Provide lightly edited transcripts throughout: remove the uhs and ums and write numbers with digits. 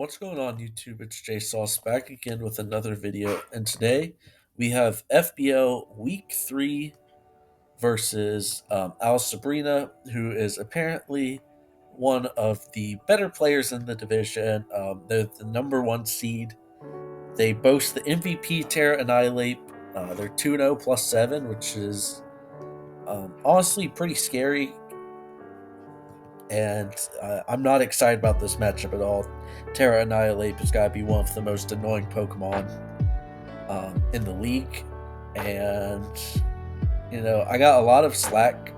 What's going on YouTube? It's Jay Sauce back again with another video, and today we have FBL Week 3 versus Sabrina, who is apparently one of the better players in the division. They're the number one seed. They boast the MVP Terra Annihilate. They're 2-0 plus 7, which is honestly pretty scary, and I'm not excited about this matchup at all. Terra Annihilate has got to be one of the most annoying Pokemon in the league, and I got a lot of slack,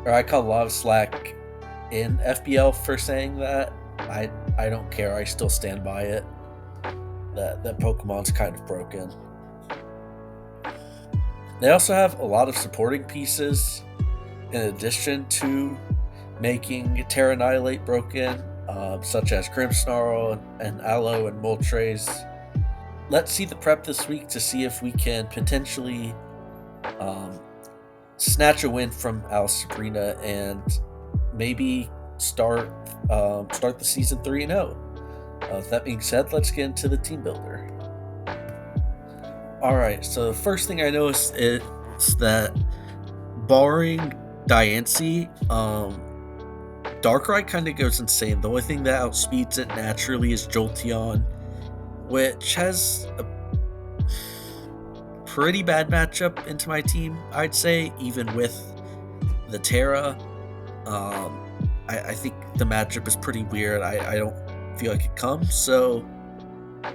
or I caught a lot of slack in FBL for saying that. I don't care. I still stand by it. That Pokemon's kind of broken. They also have a lot of supporting pieces in addition to making Terra Annihilate broken, such as Grimmsnarl and Aloe and Moltres. Let's see the prep this week to see if we can potentially snatch a win from Alicesabrina and maybe start the season 3-0. With that being said, let's get into the team builder. Alright, so the first thing I noticed is that barring Diancie, Darkrai kind of goes insane. The only thing that outspeeds it naturally is Jolteon, which has a pretty bad matchup into my team, I'd say, even with the Terra. I think the matchup is pretty weird. I don't feel like it comes. So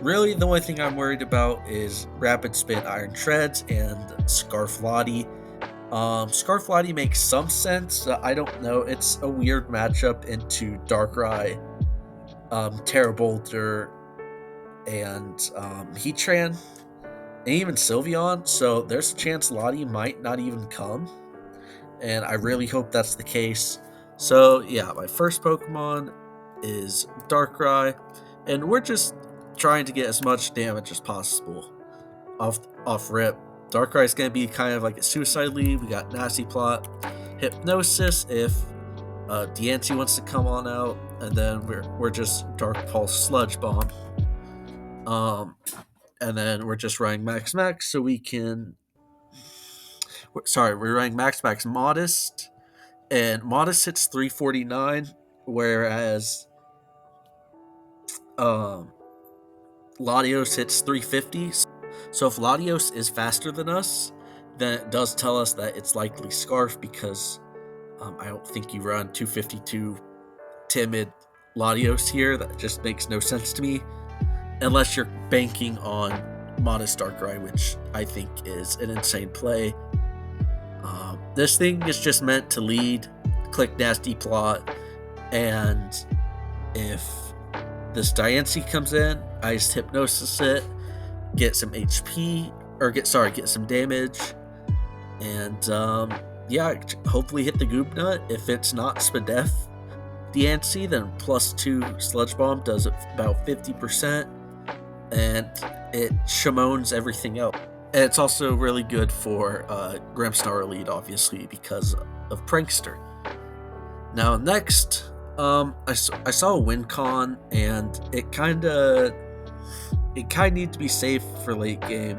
really the only thing I'm worried about is Rapid Spin Iron Treads and Scarflottie. Scarflottie makes some sense. I don't know. It's a weird matchup into Darkrai, Terra Bolter, and Heatran, and even Sylveon. So there's a chance Lottie might not even come, and I really hope that's the case. So yeah, my first Pokemon is Darkrai, and we're just trying to get as much damage as possible off rip. Darkrai is going to be kind of like a suicide lead. We got Nasty Plot, Hypnosis if Diancie wants to come on out, and then we're just Dark Pulse Sludge Bomb. And then we're just running Max so we can. Sorry, we're running Max Modest, and Modest hits 349, whereas Latios hits 350. So if Latios is faster than us, then it does tell us that it's likely Scarf, because I don't think you run 252 timid Latios here. That just makes no sense to me, unless you're banking on Modest Darkrai, which I think is an insane play. This thing is just meant to lead, click Nasty Plot, and if this Diancie comes in, I just Hypnosis it, get some HP, or get some damage, and yeah, hopefully hit the Goop Nut. If it's not Spadef Diancie, then +2 Sludge Bomb does about 50%, and it shamones everything else. And it's also really good for Grimmsnarl lead, obviously, because of Prankster. Now next, I saw a win con, and it kind of needs to be safe for late game.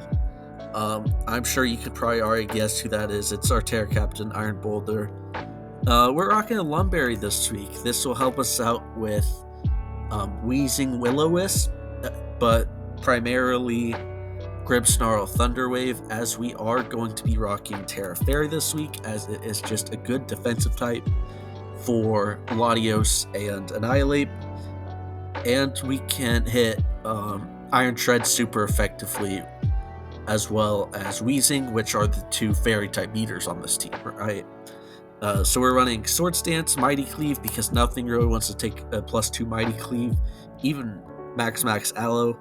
I'm sure you could probably already guess who that is. It's our Terra Captain, Iron Boulder. We're rocking a Lumberry this week. This will help us out with Wheezing Will-O-Wisp, but primarily Grimmsnarl Thunderwave, as we are going to be rocking Terra Fairy this week, as it is just a good defensive type for Latios and Annihilate, and we can hit Iron Tread super effectively, as well as Wheezing, which are the two fairy type beaters on this team, right? So we're running Swords Dance, Mighty Cleave, because nothing really wants to take a +2 Mighty Cleave, even Max Aloe.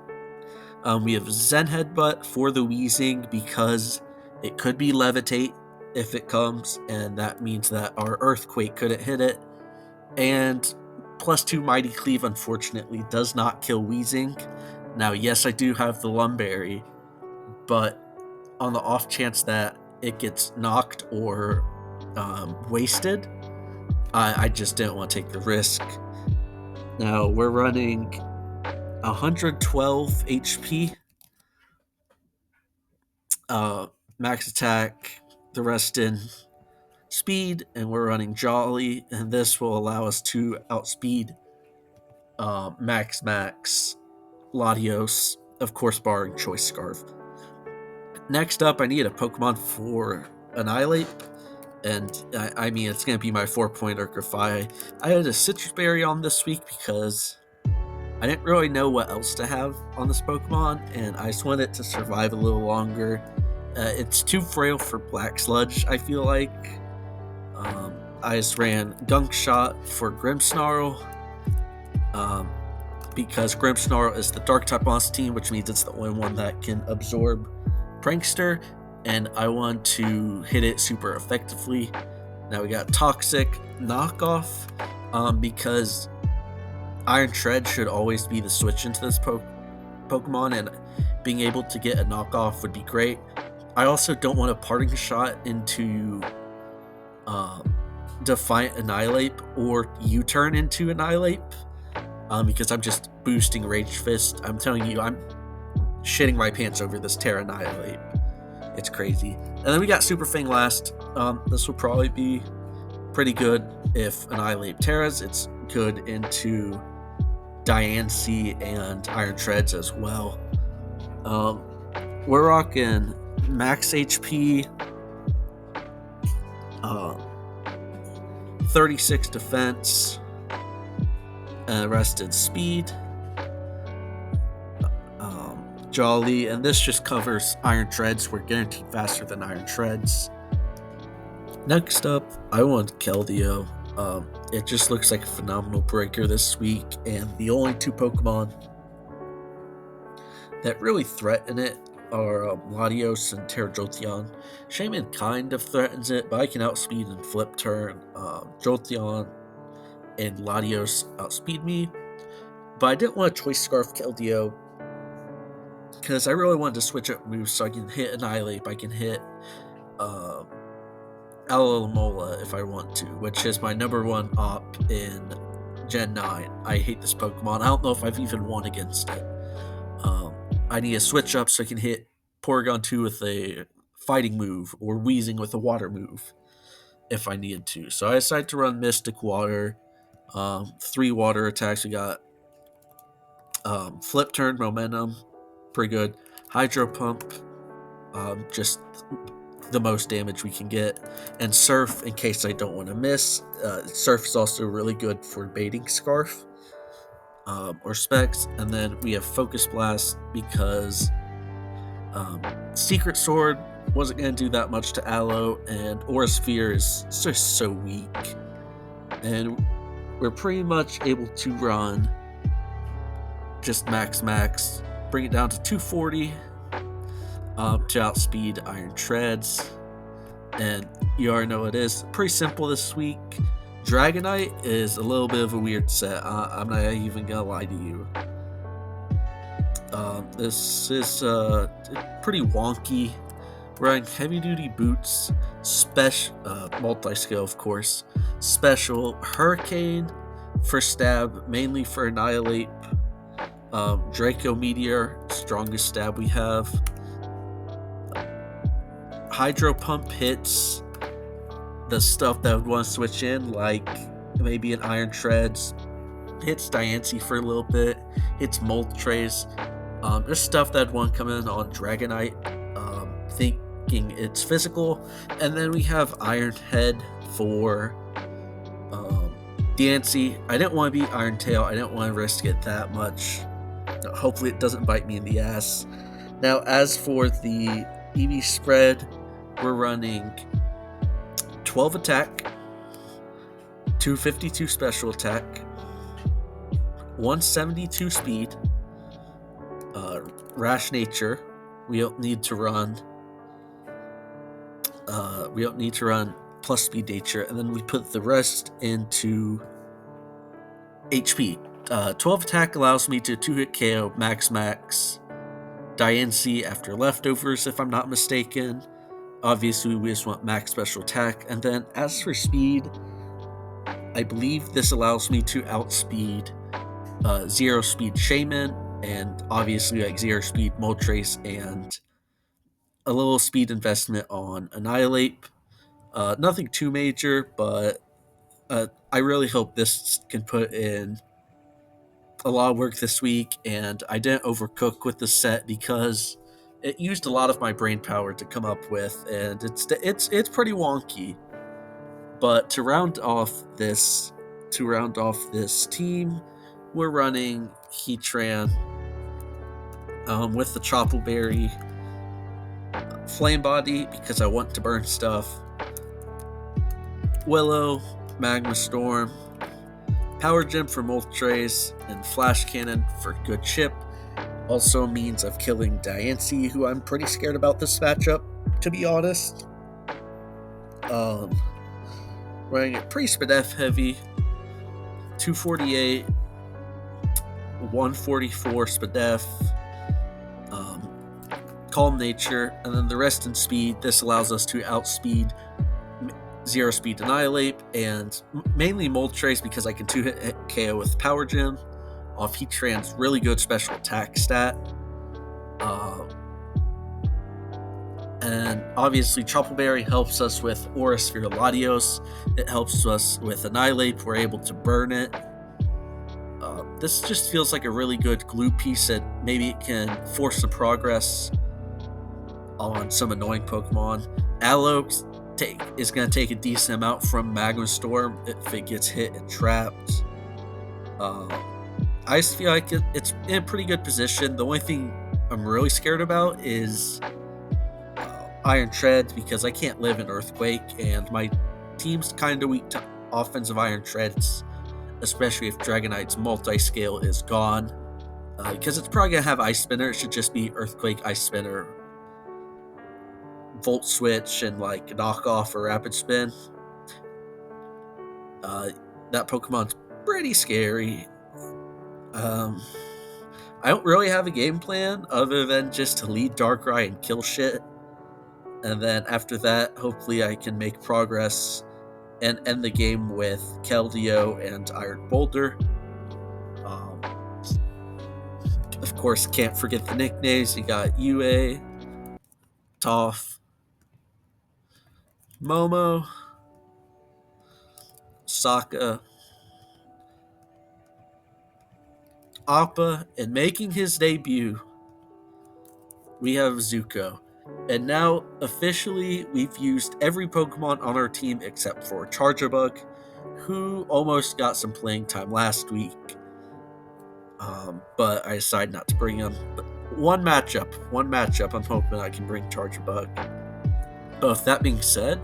We have Zen Headbutt for the Wheezing, because it could be Levitate if it comes, and that means that our Earthquake couldn't hit it. And +2 Mighty Cleave, unfortunately, does not kill Wheezing. Now, yes, I do have the Lumberry, but on the off chance that it gets knocked or wasted, I just didn't want to take the risk. Now, we're running 112 HP, max attack, the rest in speed, and we're running Jolly, and this will allow us to outspeed Max Latios, of course, barring Choice Scarf. Next up, I need a Pokemon for Annihilate, and I mean, it's going to be my 4-point Urkrify. I had a Citrus Berry on this week because I didn't really know what else to have on this Pokemon, and I just wanted it to survive a little longer. It's too frail for Black Sludge, I feel like. I just ran Gunk Shot for Grimmsnarl, because Grimmsnarl is the Dark type on this team, which means it's the only one that can absorb Prankster, and I want to hit it super effectively. Now we got Toxic Knockoff, because Iron Tread should always be the switch into this Pokemon, and being able to get a knockoff would be great. I also don't want a Parting Shot into Defiant Annihilate or U-Turn into Annihilate, because I'm just boosting Rage Fist. I'm telling you, I'm shitting my pants over this Terra Annihilate. It's crazy. And then we got Super Fang last. This will probably be pretty good if Annihilate Terras. It's good into Diancie and Iron Treads as well. We're rocking max HP, 36 defense, rested speed, Jolly, and this just covers Iron Treads. We're guaranteed faster than Iron Treads. Next up, I want Keldeo. It just looks like a phenomenal breaker this week, and the only two Pokemon that really threaten it are Latios and Jolteon. Shaman kind of threatens it, but I can outspeed and flip turn. Jolteon and Latios outspeed me, but I didn't want to Choice Scarf Keldeo because I really wanted to switch up moves so I can hit Annihilate. I can hit Alomola if I want to, which is my number one op in Gen 9. I hate this Pokemon. I don't know if I've even won against it. I need a switch up so I can hit Porygon 2 with a fighting move or Weezing with a water move if I needed to. So I decided to run Mystic Water. 3 water attacks. We got Flip Turn, Momentum, pretty good. Hydro Pump, just the most damage we can get. And Surf, in case I don't want to miss. Surf is also really good for baiting Scarf. Or Specs, and then we have Focus Blast because Secret Sword wasn't going to do that much to Aloe, and Aura Sphere is just so weak. And we're pretty much able to run just max, bring it down to 240 to outspeed Iron Treads. And you already know what it is. Pretty simple this week. Dragonite is a little bit of a weird set. I'm not even gonna lie to you. This is pretty wonky. Wearing heavy duty boots, special multi-skill, of course. Special Hurricane for stab, mainly for Annihilate. Draco Meteor, strongest stab we have. Hydro Pump hits the stuff that would want to switch in, like maybe an Iron Treads, hits Diancie for a little bit, hits Moltres. There's stuff that would want to come in on Dragonite, thinking it's physical. And then we have Iron Head for Diancie. I didn't want to be Iron Tail. I didn't want to risk it that much. Hopefully it doesn't bite me in the ass. Now, as for the EV spread, we're running 12 attack, 252 special attack, 172 speed, rash nature. We don't need to run plus speed nature, and then we put the rest into HP. 12 attack allows me to 2-hit KO max Diancie after leftovers, if I'm not mistaken. Obviously, we just want max special attack. And then as for speed, I believe this allows me to outspeed 0 speed Shaman and obviously like 0 speed, Moltres, and a little speed investment on Annihilate. Nothing too major, but I really hope this can put in a lot of work this week, and I didn't overcook with the set because it used a lot of my brain power to come up with, and it's pretty wonky. But to round off this team, we're running Heatran with the Choppleberry, Flame Body because I want to burn stuff, Willow, Magma Storm, Power Gem for Moltres, and Flash Cannon for good chip. Also a means of killing Diancie, who I'm pretty scared about this matchup, to be honest. Running it pretty Spadef heavy, 248, 144 Spadef, Calm Nature, and then the rest in speed. This allows us to outspeed 0 speed Annihilate, and mainly Moltres because I can 2-hit KO with Power Gem off Heatran's really good special attack stat. And obviously Choppleberry helps us with Aura Sphere Latios. It helps us with Annihilate. We're able to burn it. This just feels like a really good glue piece, and maybe it can force some progress on some annoying Pokemon. Aloe is going to take a decent amount from Magma Storm if it gets hit and trapped. I just feel like it's in a pretty good position. The only thing I'm really scared about is Iron Treads, because I can't live in Earthquake, and my team's kind of weak to offensive Iron Treads, especially if Dragonite's multi-scale is gone. Because it's probably going to have Ice Spinner. It should just be Earthquake, Ice Spinner, Volt Switch, and like Knockoff or Rapid Spin. That Pokemon's pretty scary. I don't really have a game plan other than just to lead Darkrai and kill shit. And then after that, hopefully I can make progress and end the game with Keldeo and Iron Boulder. Of course, can't forget the nicknames. You got UA, Toph, Momo, Sokka, Appa, and making his debut, we have Zuko. And now, officially, we've used every Pokemon on our team except for Charjabug, who almost got some playing time last week. But I decided not to bring him. But one matchup, I'm hoping I can bring Charjabug. But with that being said,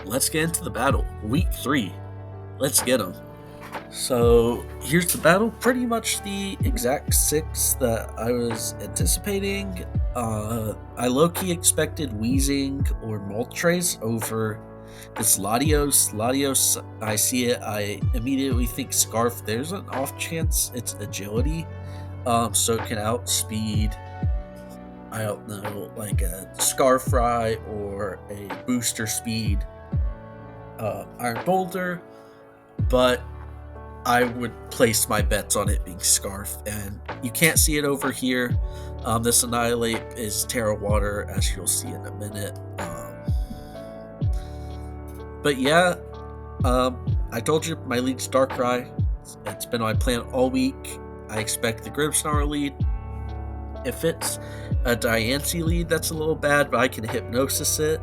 let's get into the battle. Week 3. Let's get them. So here's the battle. Pretty much the exact 6 that I was anticipating. I low-key expected Weezing or Moltres over this Latios. Latios, I see it, I immediately think Scarf. There's an off chance it's Agility. So it can outspeed, I don't know, like a Scarfry or a Booster Speed Iron Boulder. But I would place my bets on it being Scarf, and you can't see it over here. This Annihilate is Terra Water, as you'll see in a minute. But yeah, I told you my lead's Darkrai. It's been my plan all week. I expect the Grimmsnarl lead. If it's a Diancie lead, that's a little bad, but I can Hypnosis it.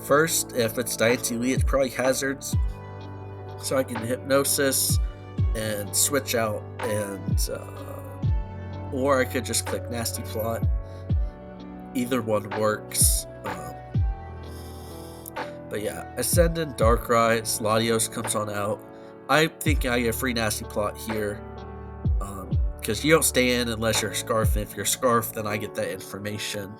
First, if it's Diancie lead, it's probably Hazards. So I can Hypnosis and switch out, and or I could just click Nasty Plot. Either one works. But yeah, Ascendant, Darkrai, Latios comes on out. I think I get a free Nasty Plot here, because you don't stay in unless you're a Scarf, and if you're a Scarf, then I get that information.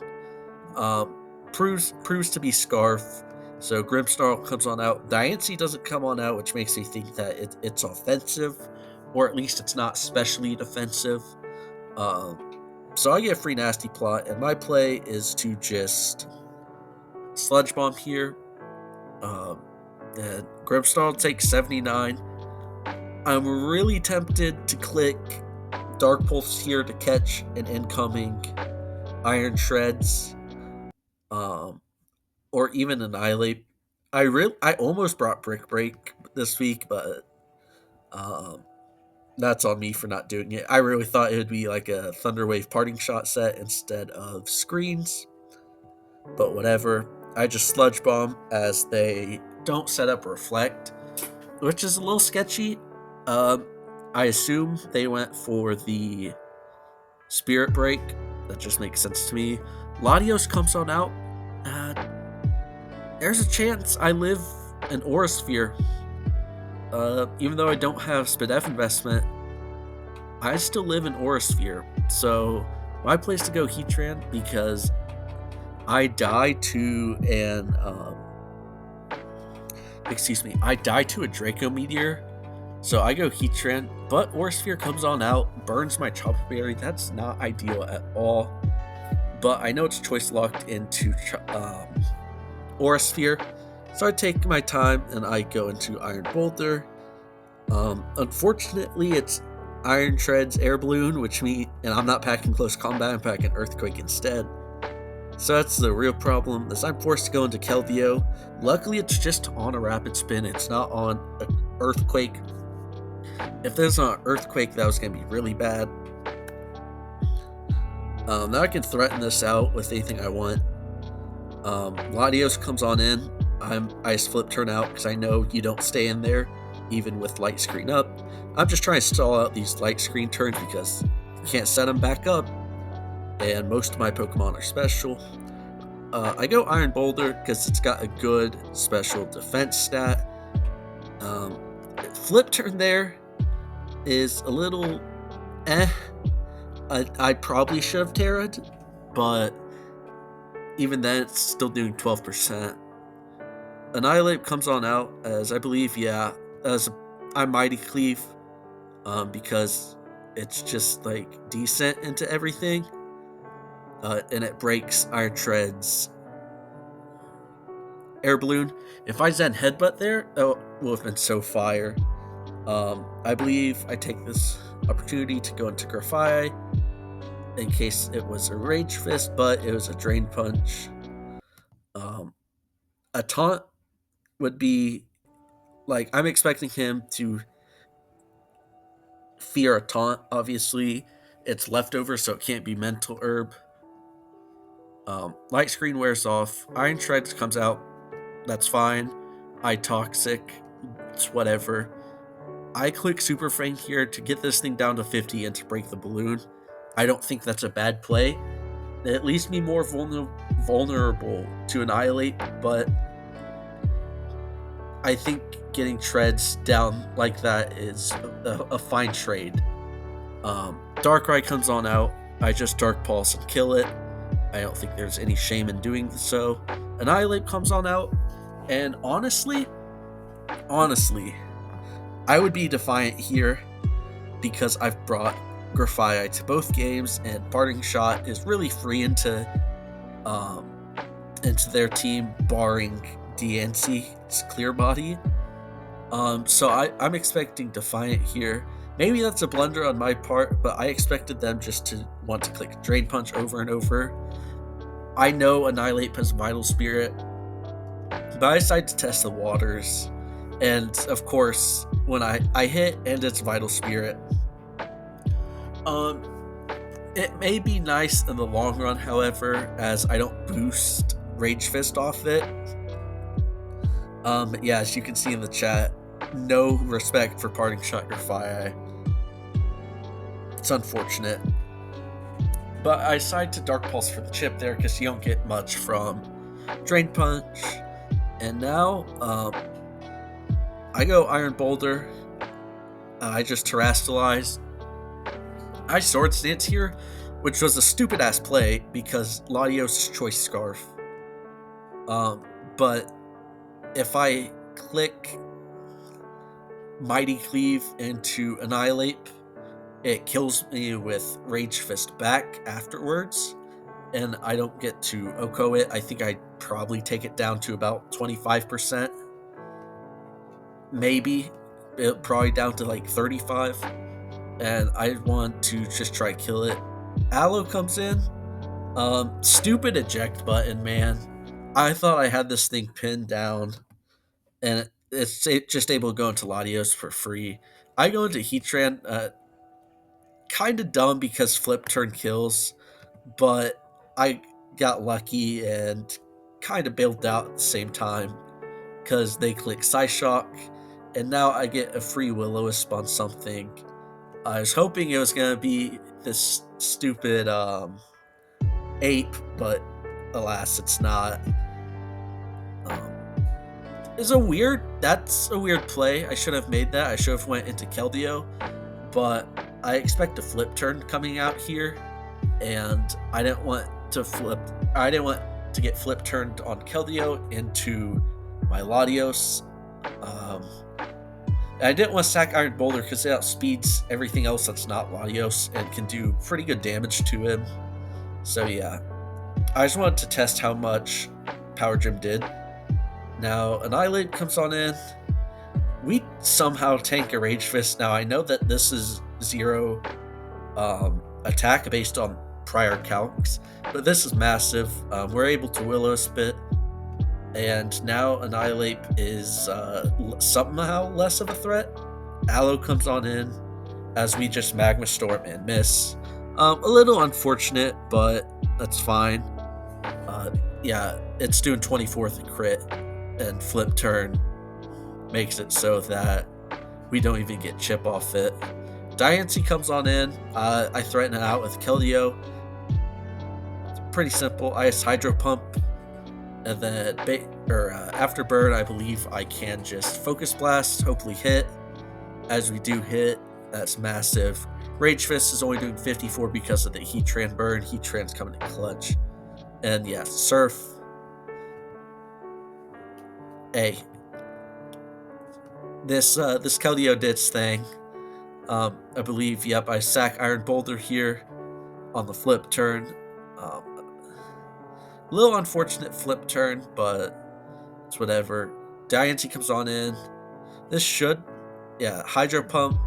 Proves to be Scarf. So Grimmsnarl comes on out. Diancie doesn't come on out, which makes me think that it's offensive, or at least it's not specially defensive. So I get a free Nasty Plot, and my play is to just Sludge Bomb here. And Grimmsnarl takes 79. I'm really tempted to click Dark Pulse here to catch an incoming Iron Shreds, or even Annihilate. I almost brought Brick Break this week, but that's on me for not doing it. I really thought it would be like a Thunderwave Parting Shot set instead of screens, but whatever. I just Sludge Bomb as they don't set up Reflect, which is a little sketchy. I assume they went for the Spirit Break. That just makes sense to me. Latios comes on out. There's a chance I live an Aura Sphere. Even though I don't have SPDF investment, I still live in Aura Sphere. So my place to go Heatran, because I die to a Draco Meteor. So I go Heatran, but Aura Sphere comes on out, burns my Chopper Berry. That's not ideal at all. But I know it's choice locked into Aura Sphere. So I take my time and I go into Iron Boulder. Unfortunately, it's Iron Shreds Air Balloon, and I'm not packing Close Combat, I'm packing Earthquake instead. So that's the real problem, is I'm forced to go into Keldeo. Luckily, it's just on a Rapid Spin, it's not on an Earthquake. If there's an Earthquake, that was going to be really bad. Now I can threaten this out with anything I want. Latios comes on in. I flip turn out because I know you don't stay in there, even with light screen up. I'm just trying to stall out these light screen turns because you can't set them back up, and most of my Pokemon are special. I go Iron Boulder because it's got a good special defense stat. Flip turn there is a little I probably should have Terra'd, but even then it's still doing 12%. Annihilate comes on out as I believe, as I Mighty Cleave, because it's just like decent into everything, and it breaks Iron Shred's Air Balloon. If I Zen Headbutt there, that would have been so fire. I believe I take this opportunity to go into Grafai in case it was a Rage Fist, but it was a Drain Punch. A Taunt would be like, I'm expecting him to fear a Taunt. Obviously, it's leftover, so it can't be Mental Herb. Light Screen wears off. Iron Shreds comes out. That's fine. I Toxic. It's whatever. I click Super Frame here to get this thing down to 50 and to break the balloon. I don't think that's a bad play. It leaves me more vulnerable to Annihilate, but I think getting Shreds down like that is a fine trade. Darkrai comes on out. I just Dark Pulse and kill it. I don't think there's any shame in doing so. Annihilate comes on out, and honestly, I would be Defiant here because I've brought Grafai to both games, and Parting Shot is really free into their team, barring DNC's Clear Body. So I'm expecting Defiant here. Maybe that's a blunder on my part, but I expected them just to want to click Drain Punch over and over. I know Annihilate has Vital Spirit, but I decided to test the waters. And of course, when I hit and it's Vital Spirit, it may be nice in the long run, however, as I don't boost Rage Fist off it. Yeah, as you can see in the chat, no respect for Parting Shot Grafai. It's unfortunate. But I decided to Dark Pulse for the chip there because you don't get much from Drain Punch. And now, I go Iron Boulder. I just Terrastalize. I Sword Stance here, which was a stupid ass play because Latios Choice Scarf. But if I click Mighty Cleave into Annihilate, it kills me with Rage Fist back afterwards, and I don't get to Oko it. I think I'd probably take it down to about 25%. Maybe. Probably down to like 35. and I want to just try kill it. Aloe comes in. Stupid eject button, man. I thought I had this thing pinned down, and it's just able to go into Latios for free. I go into Heatran, kind of dumb because flip turn kills, but I got lucky and kind of bailed out at the same time because they click Psyshock, and now I get a free Will-O-Wisp on something. I was hoping it was gonna be this stupid ape, but alas, it's not. Um, That's a weird play. I should have made that. I should have went into Keldeo, but I expect a flip turn coming out here, and I didn't want to flip. I didn't want to get flip turned on Keldeo into my Latios. Um, I didn't want to sack Iron Boulder because it outspeeds everything else that's not Latios and can do pretty good damage to him. So yeah, I just wanted to test how much Power Gym did. Now, Annihilate comes on in. We somehow tank a Rage Fist. Now, I know that this is 0 attack based on prior calcs, but this is massive. We're able to Will-O-Wisp it, and now Annihilate is somehow less of a threat. Aloe comes on in as we just Magma Storm and miss. A little unfortunate, but that's fine. Yeah, it's doing 24th crit, and flip turn makes it so that we don't even get chip off it. Diancie comes on in. I threaten it out with Keldeo. Pretty simple. Ice Hydro Pump, and then after burn, I believe I can just Focus Blast, hopefully hit. As we do hit, that's massive. Rage Fist is only doing 54 because of the Heatran burn. Heatran's coming in clutch. And yeah, Surf. Hey, this Keldeo did its thing. I believe, yep, I sack Iron Boulder here on the flip turn. Little unfortunate flip turn, but it's whatever. Diancie comes on in. This should, yeah, Hydro Pump.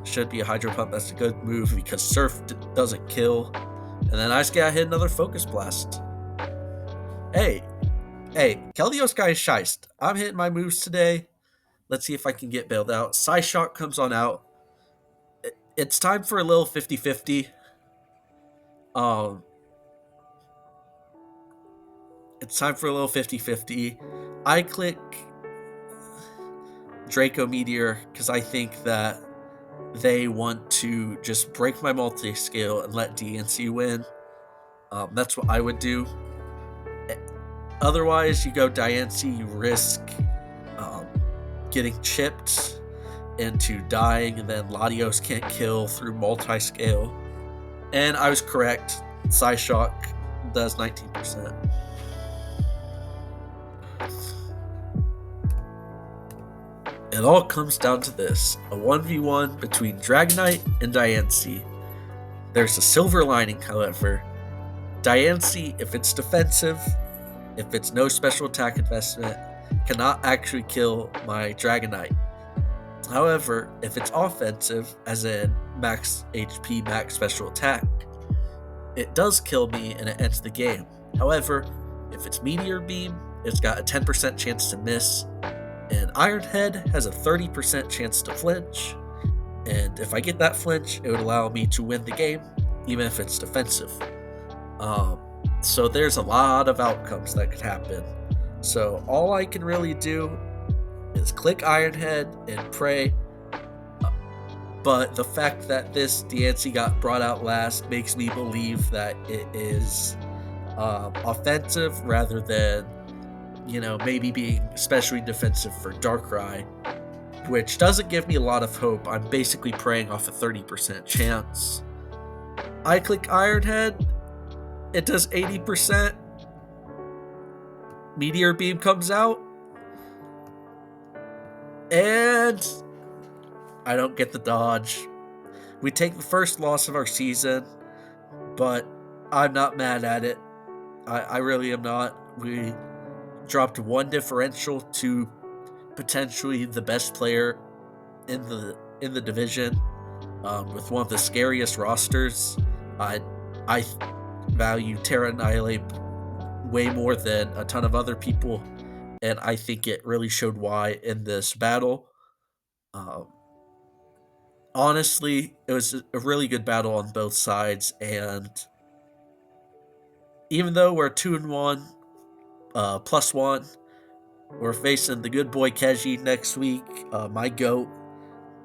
Should be a Hydro Pump. That's a good move because Surf doesn't kill. And then I just gotta hit another Focus Blast. Hey, Keldeo's guy is shiced. I'm hitting my moves today. Let's see if I can get bailed out. Psyshock comes on out. It's time for a little 50-50. It's time for a little 50-50. I click Draco Meteor because I think that they want to just break my multi-scale and let DNC win. That's what I would do. Otherwise, you go Diancie, you risk getting chipped into dying, and then Latios can't kill through multi-scale. And I was correct. Psyshock does 19%. It all comes down to this: a 1v1 between Dragonite and Diancie. There's a silver lining, however. Diancie, if it's defensive, if it's no special attack investment, cannot actually kill my Dragonite. However, if it's offensive, as in max HP, max special attack, it does kill me and it ends the game. However, if it's Meteor Beam, it's got a 10% chance to miss, and Iron Head has a 30% chance to flinch, and if I get that flinch, it would allow me to win the game, even if it's defensive. So there's a lot of outcomes that could happen. So all I can really do is click Iron Head and pray. But the fact that this Diancie got brought out last makes me believe that it is offensive rather than, maybe being especially defensive for Darkrai, which doesn't give me a lot of hope. I'm basically preying off a 30% chance. I click Iron Head. It does 80%. Meteor Beam comes out. And I don't get the dodge. We take the first loss of our season, but I'm not mad at it. I really am not. We dropped one differential to potentially the best player in the division, with one of the scariest rosters. I value Terra Annihilate way more than a ton of other people, and I think it really showed why in this battle. Um, Honestly, it was a really good battle on both sides, and even though we're 2-1, +1, we're facing the good boy Keji next week, my goat,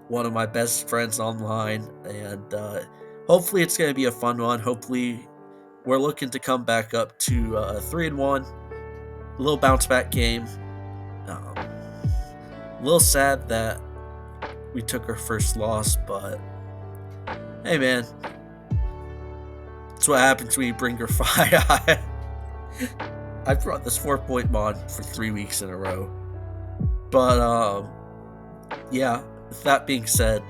one of my best friends online, and hopefully it's going to be a fun one. Hopefully, we're looking to come back up to 3-1, a little bounce back game. A little sad that we took our first loss, but hey, man, that's what happens when you bring your fire. I brought this 4-point mod for 3 weeks in a row, but yeah. With that being said,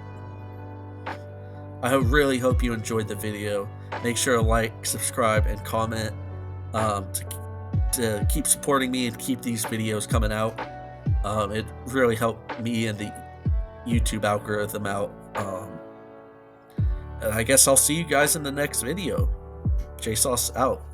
I really hope you enjoyed the video. Make sure to like, subscribe, and comment to keep supporting me and keep these videos coming out. It really helped me and the YouTube algorithm out. And I guess I'll see you guys in the next video. JSauce out.